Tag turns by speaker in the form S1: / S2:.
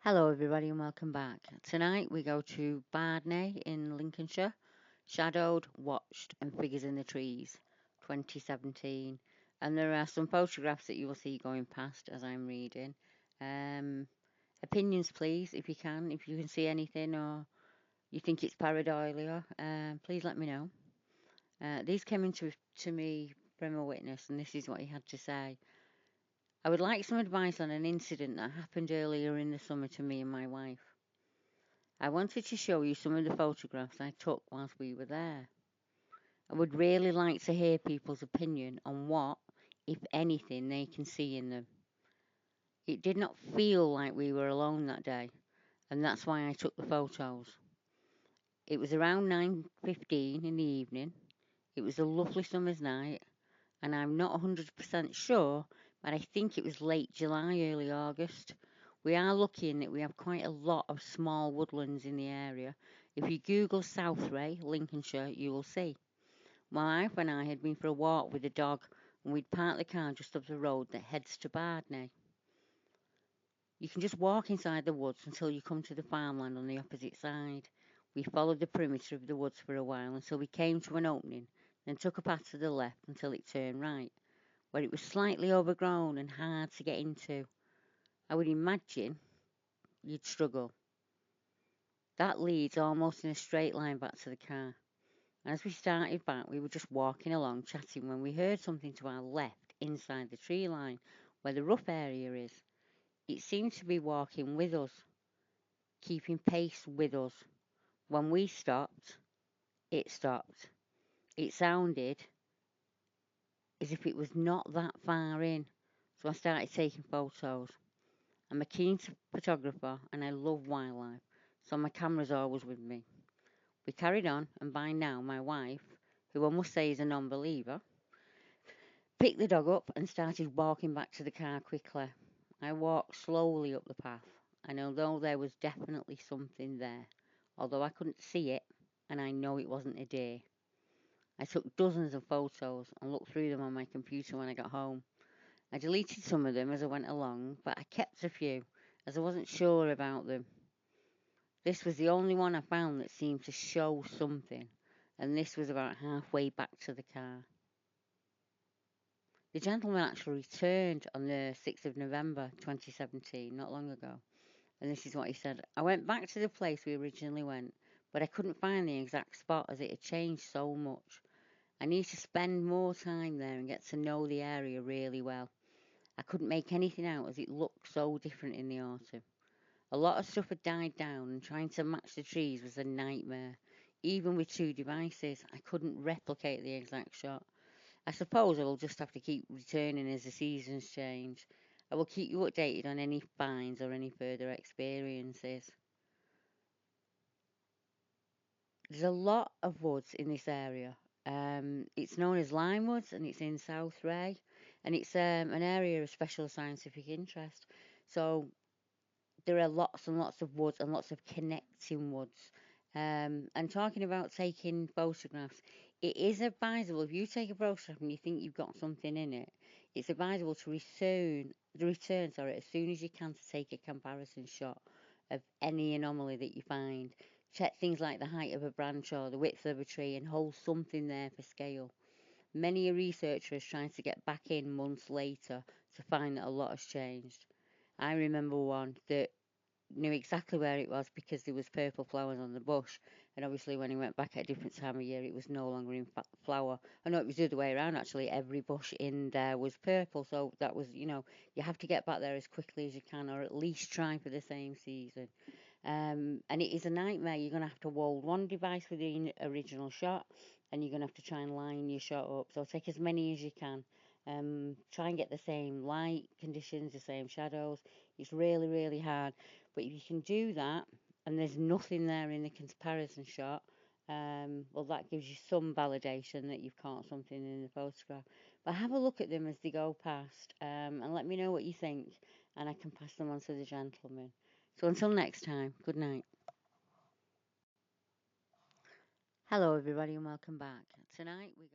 S1: Hello everybody and welcome back. Tonight we go to Bardney in Lincolnshire. Shadowed, Watched and Figures in the Trees 2017. And there are some photographs that you will see going past as I'm reading. Opinions please, if you can see anything or you think it's pareidolia, please let me know. These came into to me from a witness and this is what he had to say. I would like some advice on an incident that happened earlier in the summer to me and my wife. I wanted to show you some of the photographs I took whilst we were there. I would really like to hear people's opinion on what, if anything, they can see in them. It did not feel like we were alone that day, and that's why I took the photos. It was around 9:15 in the evening. It was a lovely summer's night, and I'm not 100% sure, but I think it was late July, early August. We are lucky in that we have quite a lot of small woodlands in the area. If you Google Southray, Lincolnshire, you will see. My wife and I had been for a walk with the dog and we'd parked the car just up the road that heads to Bardney. You can just walk inside the woods until you come to the farmland on the opposite side. We followed the perimeter of the woods for a while until we came to an opening, then took a path to the left until it turned right, where it was slightly overgrown and hard to get into. I would imagine you'd struggle. That leads almost in a straight line back to the car. And as we started back, we were just walking along chatting when we heard something to our left inside the tree line where the rough area is. It seemed to be walking with us, keeping pace with us. When we stopped, it stopped. It sounded as if it was not that far in, so I started taking photos. I'm a keen photographer and I love wildlife, so my camera's always with me. We carried on, and by now my wife, who I must say is a non-believer, picked the dog up and started walking back to the car quickly. I walked slowly up the path, and although there was definitely something there, although I couldn't see it, and I know it wasn't a deer. I took dozens of photos and looked through them on my computer when I got home. I deleted some of them as I went along, but I kept a few, as I wasn't sure about them. This was the only one I found that seemed to show something, and this was about halfway back to the car. The gentleman actually returned on the 6th of November 2017, not long ago, and this is what he said. I went back to the place we originally went, but I couldn't find the exact spot as it had changed so much. I need to spend more time there and get to know the area really well. I couldn't make anything out as it looked so different in the autumn. A lot of stuff had died down and trying to match the trees was a nightmare. Even with two devices, I couldn't replicate the exact shot. I suppose I will just have to keep returning as the seasons change. I will keep you updated on any finds or any further experiences. There's a lot of woods in this area. It's known as Lime Woods and it's in South Ray, and it's an area of special scientific interest. So there are lots and lots of woods and lots of connecting woods. And talking about taking photographs, it is advisable if you take a photograph and you think you've got something in it, it's advisable to return as soon as you can to take a comparison shot of any anomaly that you find. Check things like the height of a branch or the width of a tree and hold something there for scale. Many a researcher is trying to get back in months later to find that a lot has changed. I remember one that knew exactly where it was because there was purple flowers on the bush, and obviously when he went back at a different time of year it was no longer in flower. I know it was the other way around actually, every bush in there was purple, so that was, you have to get back there as quickly as you can, or at least try for the same season. And it is a nightmare. You're going to have to hold one device with the original shot, and you're going to have to try and line your shot up, so take as many as you can. Try and get the same light conditions, the same shadows. It's really, really hard. But if you can do that, and there's nothing there in the comparison shot, well, that gives you some validation that you've caught something in the photograph. But have a look at them as they go past, and let me know what you think, and I can pass them on to the gentleman. So until next time, good night. Hello everybody and welcome back. Tonight we go